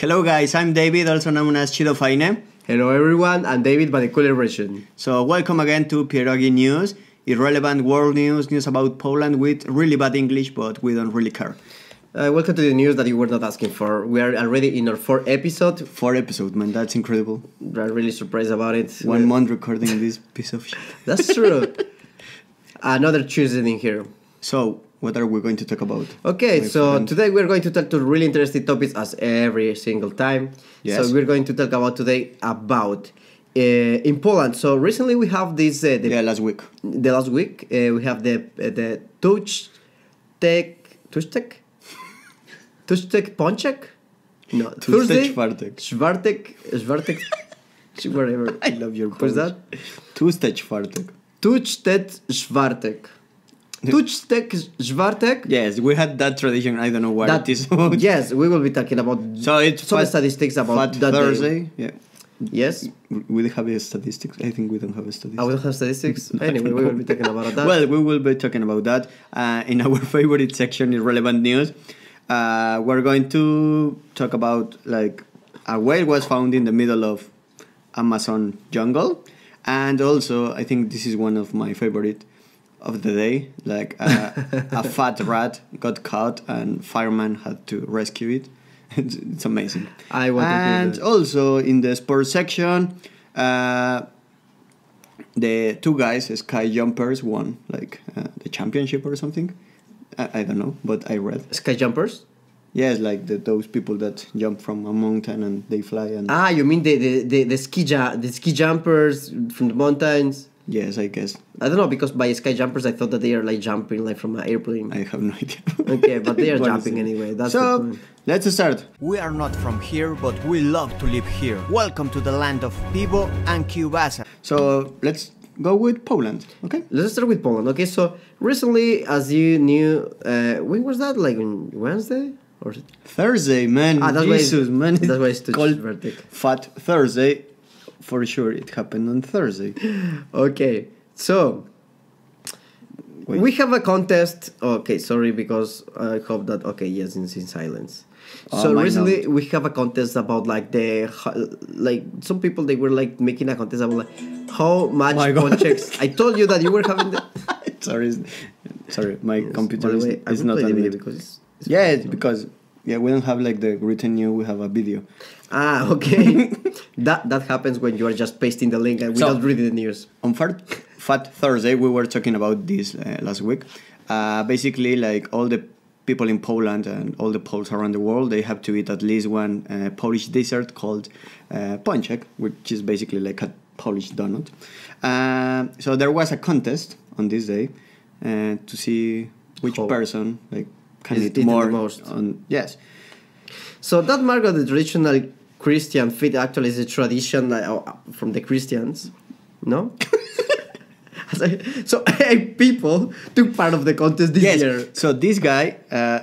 Hello guys, I'm David, also known as Chido-fajny. Hello everyone, I'm David by the cooler version. So welcome again to Pierogi News, irrelevant world news about Poland with really bad English, but we don't really care. Welcome to the news that you were not asking for. We are already in our 4th episode. 4 episodes, man, that's incredible. We're really surprised about it. 1 month recording this piece of shit. That's true. Another Tuesday in here. So, what are we going to talk about? Okay, so today we're going to talk to really interesting topics as every single time. Yes. So we're going to talk about today about in Poland. So recently we have this... last week. The last week we have the Tuesday Pączek? No, Thursday. Czwartek, whatever. I love your What's that? Tuesday Czwartek. Yes, we had that tradition. I don't know what it is about. Yes, we will be talking about some statistics about that Thursday. Day. Yeah. Yes. We have a statistics. I think we don't have a statistics. We don't have statistics. Anyway, we will be talking about that. Well, we will be talking about that in our favorite section, irrelevant news. We're going to talk about like a whale was found in the middle of Amazon jungle, and also I think this is one of my favorite of the day. Like a fat rat got caught and firemen had to rescue it. It's amazing. I want to hear that. Also in the sports section, the two guys, sky jumpers, won like the championship or something. I don't know, but I read. Sky jumpers? Yes, like those people that jump from a mountain and they fly. And you mean the ski jumpers from the mountains? Yes, I guess. I don't know, because by sky jumpers I thought that they are like jumping like from an airplane. I have no idea. Okay, but they are jumping anyway. That's the point. Let's start. We are not from here, but we love to live here. Welcome to the land of Pivo and Kiełbasa. So let's go with Poland, okay? Let's start with Poland. Okay, so recently, as you knew, when was that? Like on Wednesday or Thursday, man. That's Jesus, man. That's why it's called vertic. Fat Thursday. For sure, it happened on Thursday. Okay, so we have a contest. Okay, sorry, because I hope that. Okay, yes, in silence. So recently we have a contest about like some people they were like making a contest about like how much Pączeks. I told you that you were having the sorry, my yes, computer is not on video because it's because we don't have like the written news, we have a video. Okay. that happens when you are just pasting the link and without reading the news. On Fat Thursday we were talking about this last week. Basically like all the people in Poland and all the Poles around the world, they have to eat at least one Polish dessert called pączek, which is basically like a Polish donut. So there was a contest on this day to see which person like can eat more the most. Yes. So that mark of the traditional Christian feed actually is a tradition from the Christians, no? So 8 people took part of the contest this year. So this guy,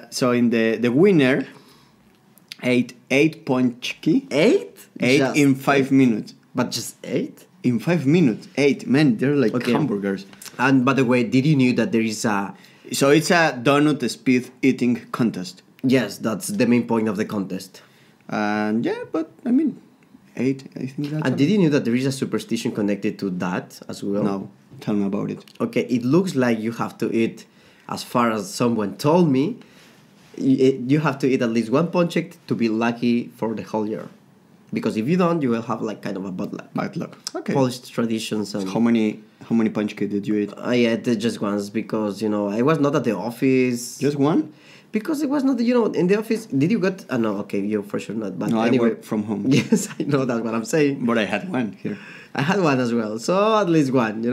so in the winner ate 8 pączki. 8? 8 in 5 minutes. But just 8? In 5 minutes, 8. Man, they're like hamburgers. And by the way, did you know that there is a... So it's a donut speed eating contest. Yes, that's the main point of the contest. And but I mean, 8, I think that's... And did you know that there is a superstition connected to that as well? No, tell me about it. Okay, it looks like you have to eat, as far as someone told me, you have to eat at least one pączek to be lucky for the whole year. Because if you don't, you will have like kind of a bad luck. Bad luck. Okay. Polish traditions. And how many pączki did you eat? I ate just once because, I was not at the office. Just one? Because it was not, in the office. Did you get... no, okay, you for sure not. But no, anyway, I work from home. Yes, I know, that's what I'm saying. But I had one here. I had one as well. So at least one,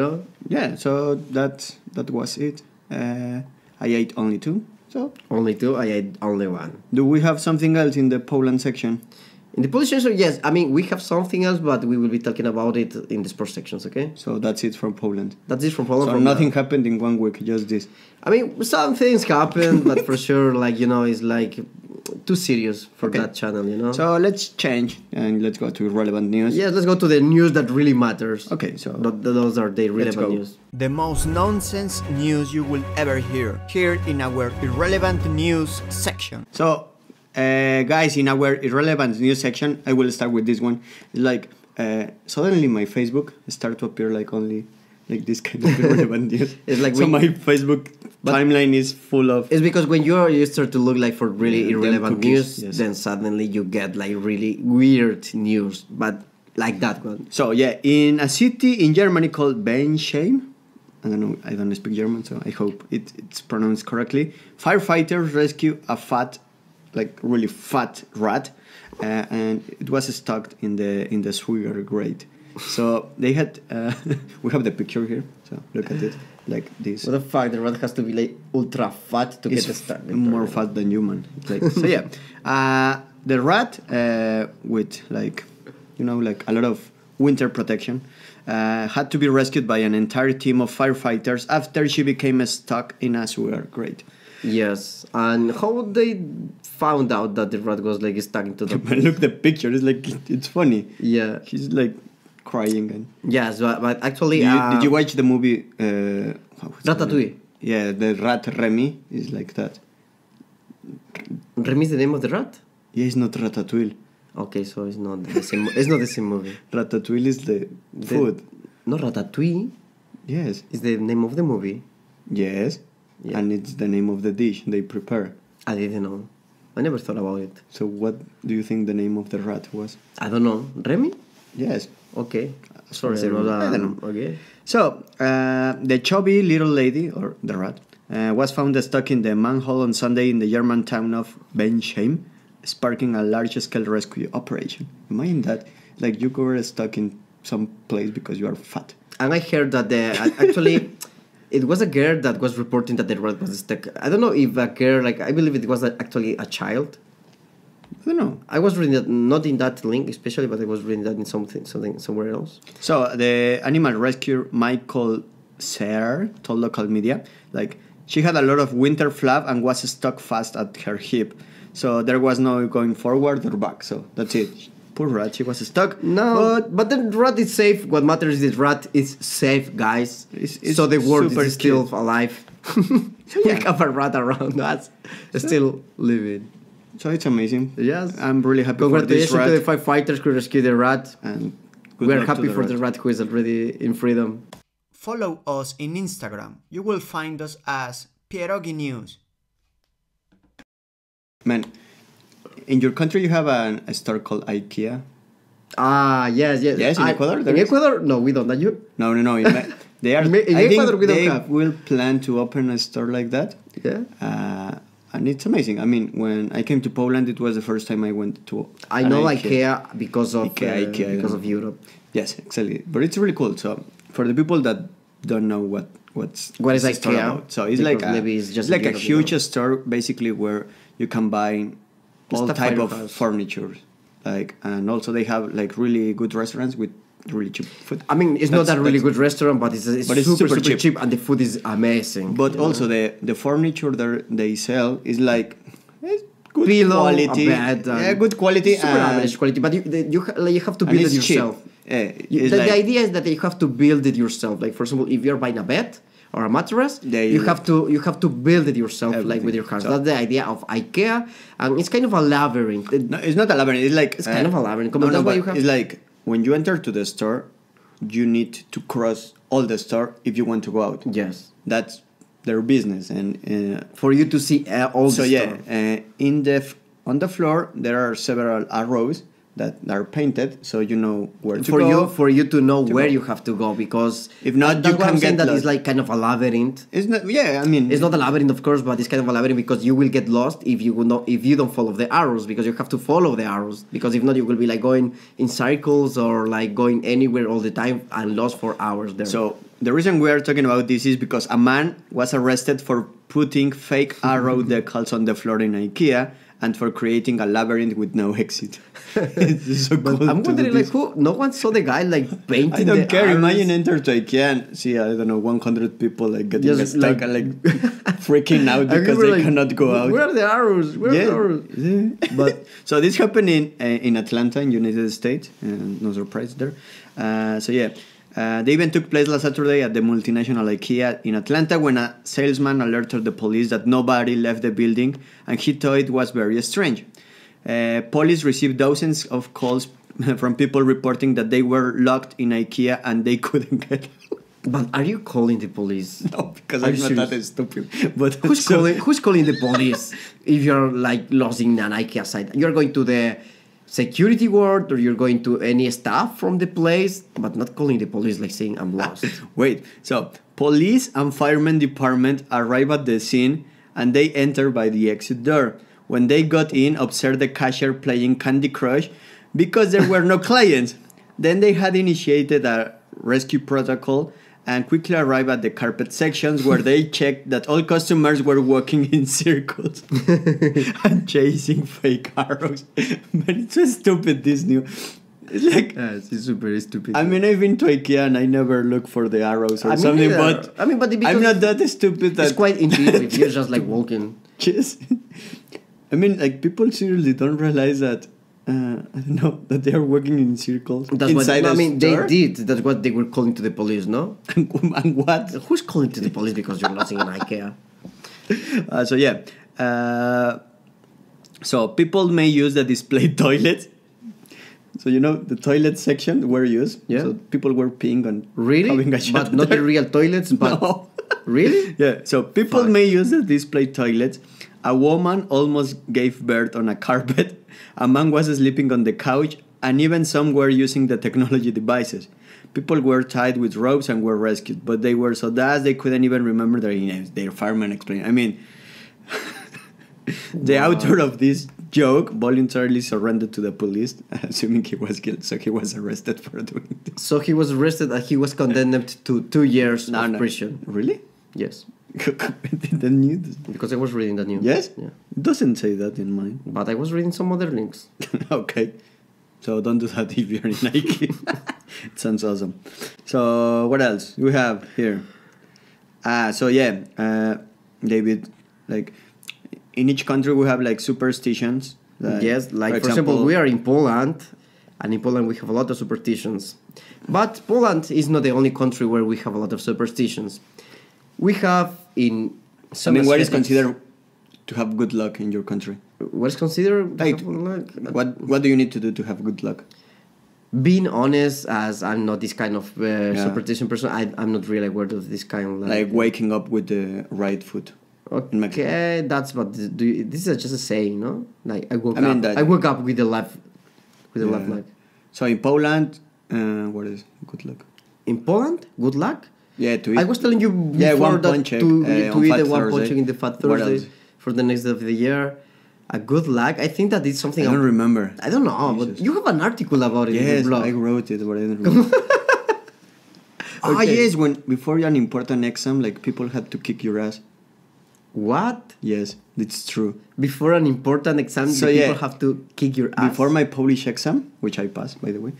Yeah, so that was it. I ate only 2. So only 2, I ate only 1. Do we have something else in the Poland section? In the police section, yes. I mean, we have something else, but we will be talking about it in the sports sections, okay? So that's it from Poland. That's it from Poland. So nothing happened in 1 week, just this. I mean, some things happened, but for sure, it's like too serious for that channel, So let's change and let's go to relevant news. Yes, let's go to the news that really matters. Okay, so those are the relevant news. The most nonsense news you will ever hear, here in our irrelevant news section. So guys, in our irrelevant news section, I will start with this one. It's like suddenly my Facebook start to appear like only like this kind of irrelevant news. It's like so my Facebook timeline is full of. It's because when you start to look like for really irrelevant cookies, news, yes. then suddenly you get like really weird news, but like that one. So yeah, in a city in Germany called Bensheim, I don't know, I don't speak German, so I hope it's pronounced correctly. Firefighters rescue a like really fat rat, and it was stuck in the sewer grate. So they had, we have the picture here, so look at it, like this. What the fuck, the rat has to be like ultra fat to get the stuck. More fat than human. Like, so yeah, the rat with like, you know, like a lot of winter protection, had to be rescued by an entire team of firefighters after she became stuck in a sewer grate. Yes, and how they found out that the rat was like stuck into the... But look, the picture is like, it's funny. Yeah. She's like crying. And yes, but actually... Did you watch the movie... Ratatouille? Yeah, the rat Remy is like that. Remy is the name of the rat? Yeah, it's not Ratatouille. Okay, so it's not the same. It's not the same movie. Ratatouille is the food. No, Ratatouille. Yes. Is the name of the movie. Yes. Yeah. And it's the name of the dish they prepare. I didn't know. I never thought about it. So what do you think the name of the rat was? I don't know. Remy? Yes. Okay. Sorry, I don't know. Okay. So the chubby little lady, or the rat, was found stuck in the manhole on Sunday in the German town of Bensheim, sparking a large-scale rescue operation. Imagine that, like you were stuck in some place because you are fat. And I heard that actually it was a girl that was reporting that the rat was stuck. I don't know if a girl, like I believe it was actually a child. I don't know. I was reading that, not in that link especially, but I was reading that in something somewhere else. So the animal rescuer Michael Serre told local media, like she had a lot of winter flap and was stuck fast at her hip. So there was no going forward or back. So that's it. Poor rat, she was stuck. No, but the rat is safe. What matters is the rat is safe, guys. It's so the world super is still cute. alive. So We yeah. have a rat around us, still living. So it's amazing. Yes. I'm really happy for this Congratulations rat. to the firefighters who rescued the rat. And good We are luck to happy for rat. the rat who is already in freedom. Follow us in Instagram. You will find us as Pierogi News. Man, in your country you have a store called Ikea. Ah, yes. Yes, in Ecuador there In is? Ecuador? No, we don't. Are you? No. They are. In I Ecuador think we don't they have. will plan to open a store like that. Yeah. And it's amazing. I mean, when I came to Poland, it was the first time I went to. I an know Ikea because of Ikea, because of Europe. Yes, exactly. But it's really cool. So for the people that don't know what is the store IKEA? about, so it's Because like maybe it's just like a Europe, huge you know. store basically where you can buy all Stuff type for of your house. furniture, like, and also they have like really good restaurants with really cheap food. I mean, it's not That's- a really that's- good restaurant, but it's super cheap, and the food is amazing. But you know? also the furniture that they sell is like good Pillow, quality, a bed, and good quality, super and average quality. But you have to and build it it's cheap. yourself. It's The like- idea is that you have to build it yourself. Like for example, if you're buying a bed or a mattress, you have to build it yourself, like with your hands. So- That's the idea of IKEA, and it's kind of a labyrinth. No, it's not a labyrinth. It's like It's kind of a labyrinth. No, That's why but you have- it's like when you enter to the store, you need to cross all the store if you want to go out. Yes, That's their business, and for you to see all so the yeah, stuff. on the floor there are several arrows that are painted, so you know where to for go. for you to know where go. you have to go, because If not, that's you what can I'm saying, get that it's lost. like kind of a labyrinth. It's not. Yeah, I mean, It's not a labyrinth, of course, but it's kind of a labyrinth because you will get lost if you don't follow the arrows, because you have to follow the arrows, because if not, you will be like going in circles or like going anywhere all the time and lost for hours there. So the reason we are talking about this is because a man was arrested for putting fake arrow decals on the floor in IKEA and for creating a labyrinth with no exit. It's so cool. I'm to do wondering, like, this. who? No one saw the guy like painting. I don't the care. arrows. Imagine enter to IKEA and see, I don't know, 100 people like getting Just, stuck like- and like freaking out And because we they were like, cannot go out. Where are the arrows? Where are the arrows? Yeah. But so this happened in Atlanta, in United States. No surprise there. So yeah, the event took place last Saturday at the multinational IKEA in Atlanta when a salesman alerted the police that nobody left the building, and he thought it was very strange. Police received dozens of calls from people reporting that they were locked in Ikea and they couldn't get out. But are you calling the police? No, because Are I'm you not serious? that stupid. But Who's calling the police if you're like lost in an IKEA site? You're going to the security guard or you're going to any staff from the place, but not calling the police like saying I'm lost. Wait, so police and firemen department arrive at the scene and they enter by the exit door. When they got in, observed the cashier playing Candy Crush because there were no clients. Then they had initiated a rescue protocol and quickly arrived at the carpet sections where they checked that all customers were walking in circles and chasing fake arrows. Man, it's so stupid, this new. It's like, Yes, it's super stupid. I mean, I've been to IKEA and I never look for the arrows or I mean, something, neither. but I mean, but because I'm not that stupid. That it's quite intuitive. You're just like walking. Yes. I mean, like, people seriously don't realize that, I don't know, that they are walking in circles That's inside what a I mean. store. They did. That's what they were calling to the police, no? And what? Who's calling to the police because you're lost in an IKEA? So, yeah. So, people may use the display toilet. So, you know, the toilet section were used. Yeah. So, people were peeing and Really? having a shit But not there. the real toilets, but No. really? Yeah, so people Fuck. may use the display toilets. A woman almost gave birth on a carpet. A man was sleeping on the couch, and even some were using the technology devices. People were tied with ropes and were rescued, but they were so dazed they couldn't even remember their names. Their fireman explained. I mean, the author of this joke voluntarily surrendered to the police, assuming he was guilty, so he was arrested for doing this. So he was arrested and he was condemned to 2 years of prison. Really? Yes. The news? Because I was reading the news. Yes? Yeah. It doesn't say that in mine. But I was reading some other links. Okay. So don't do that if you're in Nike. It sounds awesome. So what else we have here? So yeah, David, like in each country we have like superstitions. Yes, like for example, we are in Poland, and in Poland we have a lot of superstitions. But Poland is not the only country where we have a lot of superstitions. We have in I some mean, what is aesthetics- considered to have good luck in your country? What is considered Like, what do you need to do to have good luck? being honest, as I'm not this kind of superstition person, I'm not really aware of this kind of Like waking up with the right foot. In Mexico. Okay, that's what this is just a saying, no? Like I woke mean up. that- I woke up with the left leg. So in Poland, what is good luck? In Poland, good luck. Yeah, to eat. I was telling you before Yeah, one that punch check, to on eat Fat the one Thursday. punch check in the Fat What Thursday else? for the next day of the year. A good luck. I think that it's something. I don't remember. I don't know, but Jesus. you have an article about it in Yes, your blog. I wrote it, but I don't remember. Okay. Yes, when before an important exam, like people had to kick your ass. What? Yes, it's true. Before an important exam, So, the yeah. people have to kick your ass. Before my Polish exam, which I passed, by the way,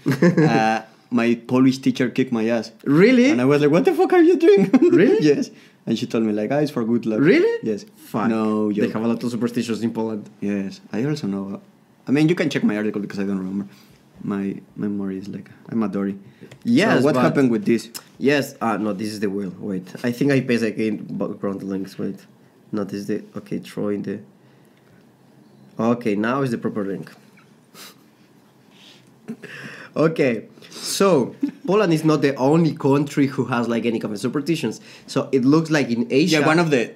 my Polish teacher kicked my ass. Really? And I was like, what the fuck are you doing? Really? Yes. And she told me, like, it's for good luck. Really? Yes. Fuck. No, They have a lot of superstitions in Poland. Yes. I also know. I mean, you can check my article because I don't remember. My memory is like, I'm a Dory. Yes, So what but- happened with this? Yes. No, this is the wheel. Wait. I think I paste again background links. Wait. No, this is the... Okay, throw in the... Okay, now is the proper link. Okay. So, Poland is not the only country who has like any kind of superstitions. So, it looks like in Asia... Yeah, one of the...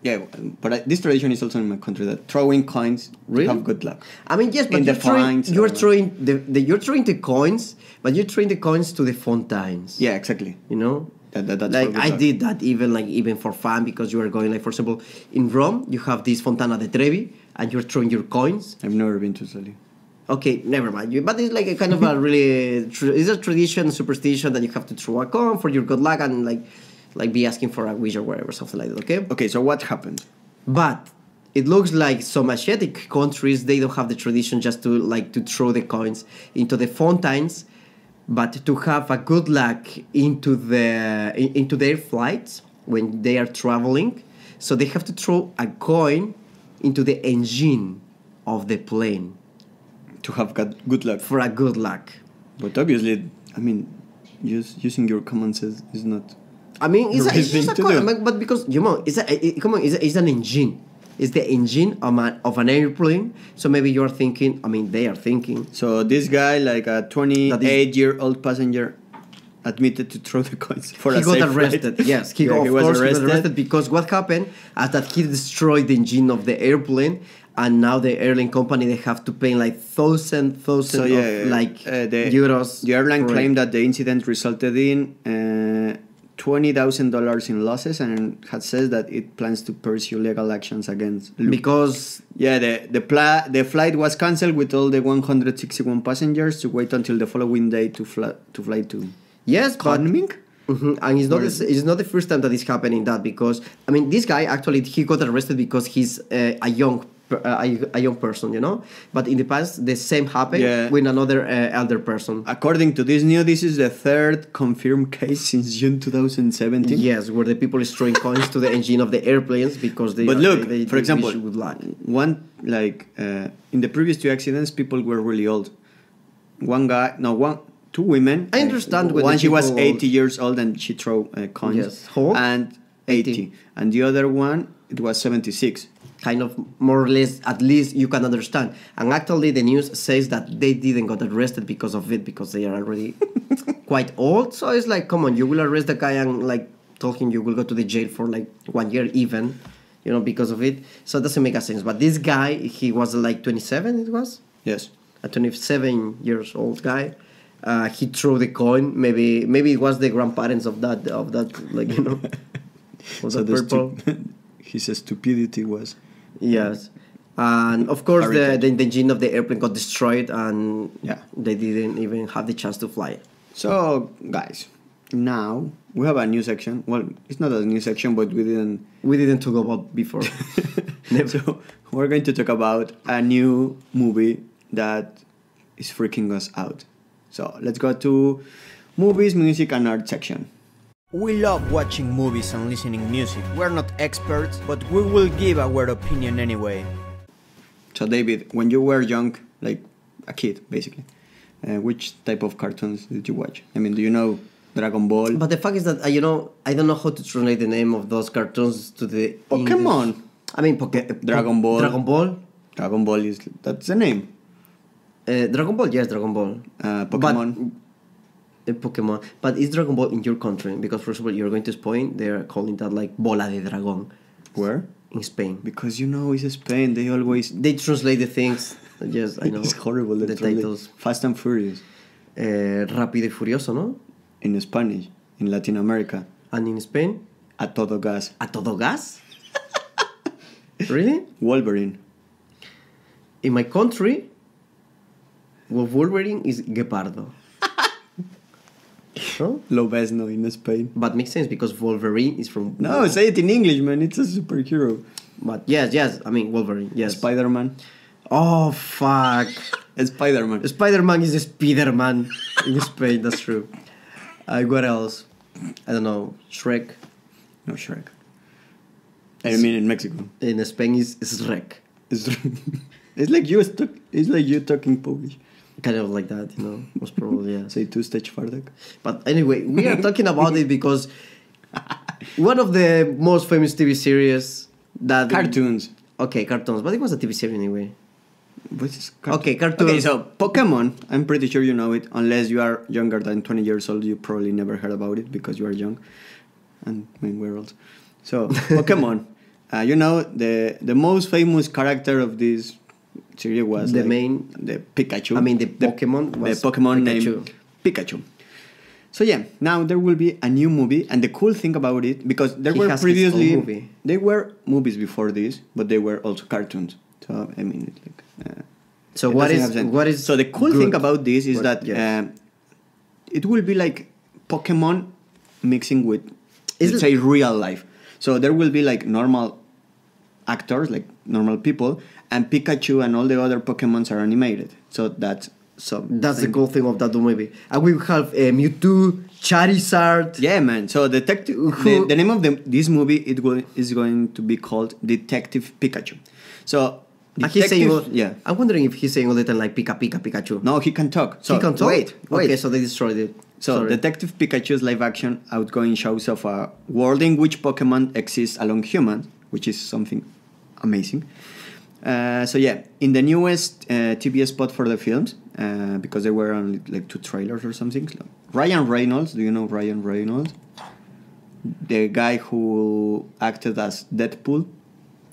Yeah, but this tradition is also in my country that throwing coins Really? to have good luck. I mean, yes, but In the you're throwing, fines you're or- throwing you're throwing the coins, but you're throwing the coins to the fountains. Yeah, exactly. You know? That's for like good I luck. did that even for fun because you are going like for example in Rome you have this Fontana de Trevi and you're throwing your coins. I've never been to Italy. Okay, never mind. But it's like a kind of a really it's a tradition, superstition that you have to throw a coin for your good luck and like be asking for a wish or whatever, something like that. Okay. Okay, so what happened? But it looks like some Asiatic countries they don't have the tradition just to throw the coins into the fountains, but to have a good luck into their flights when they are traveling. So they have to throw a coin into the engine of the plane To have got good luck. for a good luck. But obviously, I mean, using your common sense is not... I mean, it's Right just a thing to coin, do. but because it's an engine. is the engine of an airplane. So maybe you're thinking, I mean, they are thinking. So this guy, like a 28-year-old passenger, admitted to throw the coins for he a got safe arrested. flight. Yes, he was got arrested because what happened is that he destroyed the engine of the airplane, and now the airline company, they have to pay like thousands euros. The airline claimed that the incident resulted in $20,000 in losses, and had said that it plans to pursue legal actions against Luke. Because the flight was cancelled with all the 161 passengers to wait until the following day to fly to Kunming. And it's not the first time that it's happening. That because I mean, this guy actually he got arrested because he's a young person, you know. But in the past, the same happened with another elder person. According to this news, this is the third confirmed case since June 2017. Yes, where the people is throwing coins to the engine of the airplanes because they. But look, they for example, in the previous two accidents, people were really old. Two women. I understand. One she was 80 years old and she threw coins. Yes, how? And 80, and the other one it was 76. Kind of more or less, at least you can understand. And actually, the news says that they didn't got arrested because of it, because they are already quite old. So it's like, come on, you will arrest the guy and like talking, you will go to the jail for like 1 year even, you know, because of it. So it doesn't make a sense. But this guy, he was like 27. It was yes, a 27 years old guy. He threw the coin. Maybe it was the grandparents of that like, you know, of so that purple. His stupidity was. Yes, and of course the engine of the airplane got destroyed, and they didn't even have the chance to fly. So guys, now we have a new section. Well, it's not a new section, but we didn't talk about before. So we're going to talk about a new movie that is freaking us out. So let's go to movies, music, and art section. We love watching movies and listening music. We're not experts, but we will give our opinion anyway. So David, when you were young, like a kid basically, which type of cartoons did you watch? I mean, do you know Dragon Ball? But the fact is that I don't know how to translate the name of those cartoons to the Pokemon. English. I mean, Dragon Ball. Dragon Ball. Dragon Ball that's the name. Dragon Ball, yes, Dragon Ball. Pokemon. Pokemon, but it's Dragon Ball in your country? Because first of all, you're going to Spain. They're calling that like Bola de Dragón. Where? In Spain. Because you know it's Spain. They translate the things. Yes, I know. It's horrible. The titles. Fast and Furious. Rápido y Furioso, ¿no? In Spanish, in Latin America. And in Spain? A todo gas. A todo gas? Really? Wolverine. In my country, Wolverine is Guepardo. Huh? Lobezno in Spain. But makes sense because Wolverine is from... No, say it in English, man. It's a superhero. But yes. I mean, Wolverine, yes. Spider-Man. Oh, fuck. Spider-Man. Spider-Man is a Spider-Man in Spain, that's true. What else? I don't know. Shrek? No, Shrek. I mean in Mexico. In Spain is Shrek. It's like you talking Polish. Kind of like that, you know, most probably, yeah. Say two-stage Fardek. But anyway, we are talking about it because one of the most famous TV series that... Cartoons. Okay, cartoons, but it was a TV series anyway. Okay, cartoons. Okay, so Pokemon, I'm pretty sure you know it. Unless you are younger than 20 years old, you probably never heard about it because you are young. And I mean, we're old. So, Pokemon. You know, the most famous character of this series was the Pikachu. I mean, the Pokemon was the Pokemon Pikachu. named Pikachu. So yeah, now there will be a new movie, and the cool thing about it, because there were movies before this, but they were also cartoons. So I mean, it's like. So what is? So the cool thing about this is that it will be like Pokemon mixing with, let's say, real life. So there will be like normal actors, like normal people, and Pikachu and all the other Pokemons are animated. So that's the cool thing of that movie. And we have Mewtwo, Charizard. Yeah, man. So the name of this movie is going to be called Detective Pikachu. So I'm wondering if he's saying all the time like Pika Pika Pikachu. No, he can talk. So he can talk? Wait. Okay, so they destroyed it. So Sorry. Detective Pikachu's live-action outgoing shows of a world in which Pokemon exist along humans, which is something amazing. So yeah, in the newest TV spot for the films, because there were only like 2 trailers or something. Ryan Reynolds, do you know Ryan Reynolds? The guy who acted as Deadpool.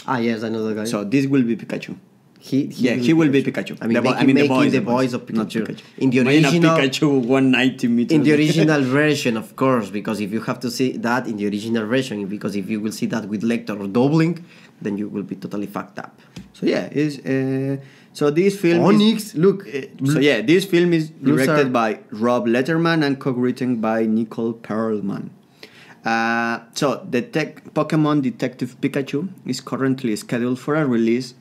Ah, yes, I know the guy. So this will be Pikachu. He will be Pikachu. I mean, the voice of Pikachu. In the Imagine original, Pikachu 190 meters. in the original version, of course, because if you have to see that in the original version, because if you will see that with Lecter or doubling, then you will be totally fucked up. So yeah, so this film. Onyx, look. So yeah, this film is Blues directed are- by Rob Letterman and co-written by Nicole Perlman. So the Pokemon Detective Pikachu is currently scheduled for a release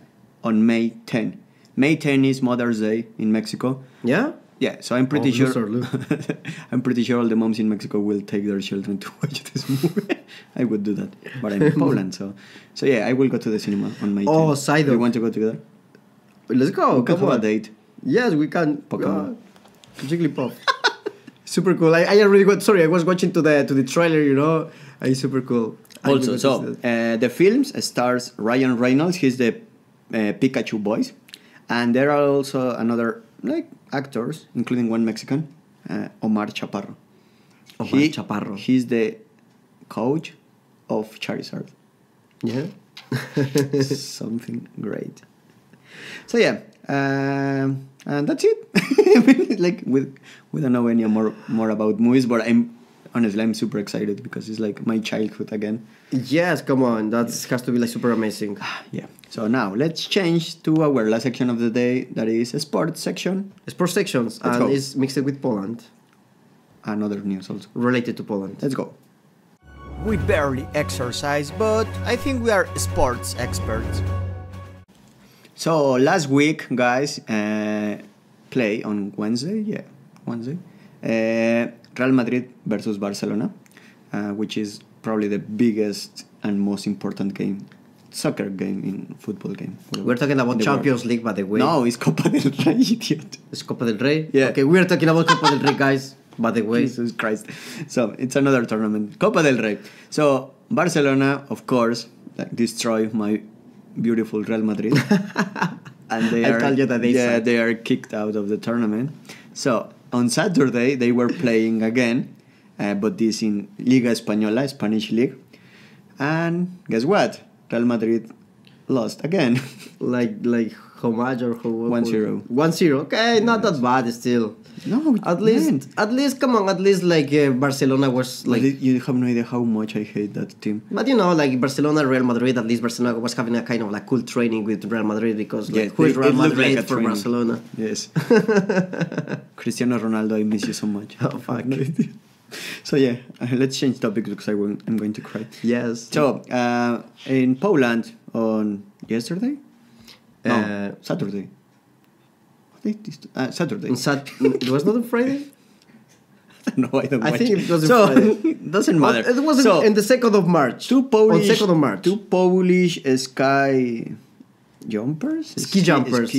on May 10. May 10 is Mother's Day in Mexico. Yeah? Yeah, so I'm pretty sure. loser, look. I'm pretty sure all the moms in Mexico will take their children to watch this movie. I would do that, but I'm in Poland, so yeah, I will go to the cinema on May 10. Oh, side Do you note. want to go together? Let's go. We can Come have a on. date. Yes, we can. Pokemon. Jigglypuff. Super cool. I really got. Sorry, I was watching to the trailer. You know, it's super cool. Also, so the films stars Ryan Reynolds. He's the Pikachu voice, and there are also another like actors, including one Mexican, Omar Chaparro. Chaparro. He's the coach of Charizard. Yeah. Something great. So yeah, and that's it. I mean, like we don't know any more about movies, but I'm super excited because it's like my childhood again. Yes, come on. That has to be like super amazing. Yeah. So now let's change to our last section of the day, that is a sports section. Sports sections, Let's and go. it's mixed with Poland, And other news also. related to Poland. Let's go. We barely exercise, but I think we are sports experts. So last week, guys, play on Wednesday. Yeah, Wednesday. Real Madrid versus Barcelona, which is probably the biggest and most important soccer game in football game. We're talking about in the Champions world. League, by the way. No, it's Copa del Rey, idiot. It's Copa del Rey. Yeah. Okay, we're talking about Copa del Rey, guys. By the way. Jesus Christ. So it's another tournament. Copa del Rey. So Barcelona, of course, destroy my beautiful Real Madrid. And they I told you that they are kicked out of the tournament. So on Saturday they were playing again, but this in Liga Española, Spanish league. And guess what? Real Madrid lost again. like how much or how 1-0. 1-0. Okay, not that bad still. No, At least, come on. At least like Barcelona was like. you have no idea how much I hate that team. But you know, like Barcelona, Real Madrid. At least Barcelona was having a kind of like cool training with Real Madrid because like, who is Real it looked Madrid like a for training. Barcelona? Yes. Cristiano Ronaldo, I miss you so much. Oh fuck. So yeah, let's change topics because I'm going to cry. Yes. So in Poland on yesterday, no, Saturday. What date is Saturday? It was not on Friday. No, I don't. I watch think it was on so, Friday. Doesn't matter. It was so, in the 2nd of March. two Polish, on 2nd of March. Two Polish sky jumpers, Ski jumpers.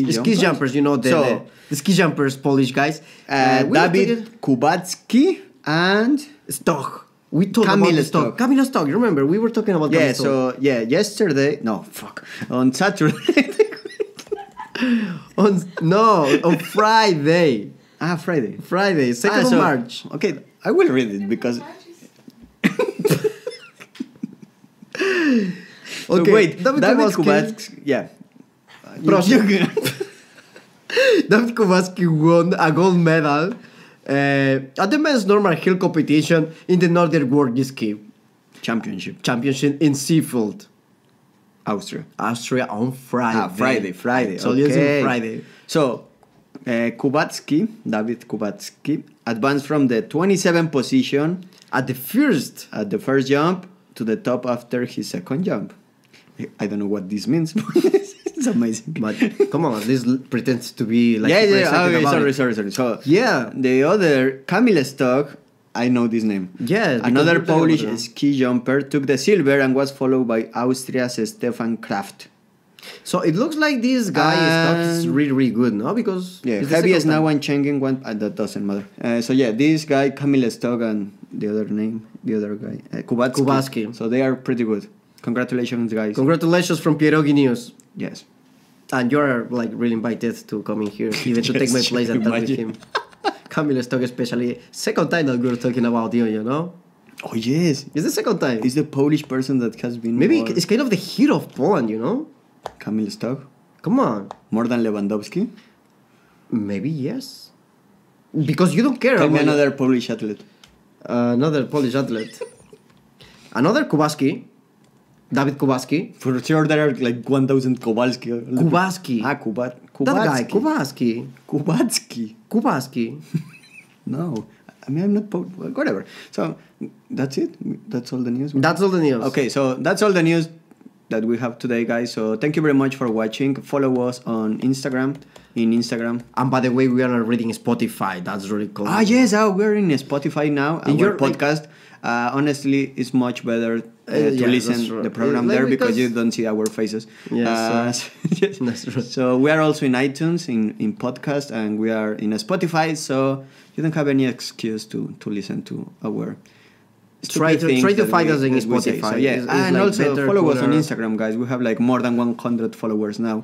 You know the ski jumpers, Polish guys. David Kubacki and Stoch. We talked Kamil about the Stoch. Stoch. Kamil Stoch. You remember? We were talking about Kamil Stoch. So yesterday. No, fuck. On Saturday. on Friday. Friday. Friday, 2nd of March. Okay, I will read it because. Okay, wait, David David Kubacki- Kubacki. Yeah. David Kubacki won a gold medal at the men's normal hill competition in the Northern World Ski Championship in Seafield, Austria. Austria on Friday. Friday. So yes, okay. on Friday. So, David Kubacki advanced from the 27th position At the first. at the first jump to the top after his second jump. I don't know what this means, but it's amazing. But come on, this pretends to be like super yeah. excited Okay, about it. sorry. So Yeah. the other Kamil Stoch, I know this name. Yeah, because Another we're talking Polish about them. ski jumper took the silver and was followed by Austria's Stefan Kraft. So it looks like this guy is really, really good, no? Because Yeah, it's the heaviest second now time. and Chengen one. That doesn't matter. So yeah, this guy Kamil Stoch and the other guy Kubacki. Kubacki. So they are pretty good. Congratulations, guys. Congratulations from Pierogi News. Yes. And you're like really invited to come in here, even to take my place and talk with him. Camille's talk especially. Second time that we're talking about you, you know? Oh, yes. It's the second time. It's the Polish person that has been... Maybe more... it's kind of the hero of Poland, you know? Camille Stock? Come on. More than Lewandowski? Maybe yes. Because you don't care Tell me about... another Polish athlete. Another Polish athlete. Another Kubacki. David Kubacki. For sure there are like 1,000 Kowalski. Kubacki. That guy, Kubacki. Kubacki. No. I mean, I'm not... Whatever. So, that's it? That's all the news? That's all the news. Okay, so that's all the news that we have today, guys. So, thank you very much for watching. Follow us on Instagram. And by the way, we are reading Spotify. That's really cool. Ah, yes. We're in Spotify now. In Our your podcast. Honestly, it's much better to listen the program there because you don't see our faces. Yes, yes. That's true. So we are also in iTunes, in podcast, and we are in Spotify. So you don't have any excuse to listen to our. Try to find us in Spotify. So, yeah, it's and like also better, follow us on cooler. Instagram, guys. We have like more than 100 followers now.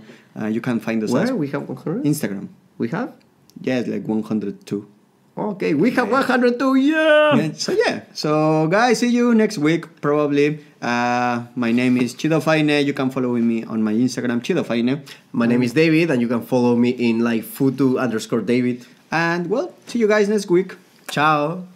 You can find us. Where we have 100? Instagram. We have? Yes, like 102. Okay, we have 102. Yeah. So guys, see you next week probably. My name is chido-fajny. You can follow me on my Instagram, chido-fajny. My name is David, and you can follow me in like futu_David. And well, see you guys next week. Ciao.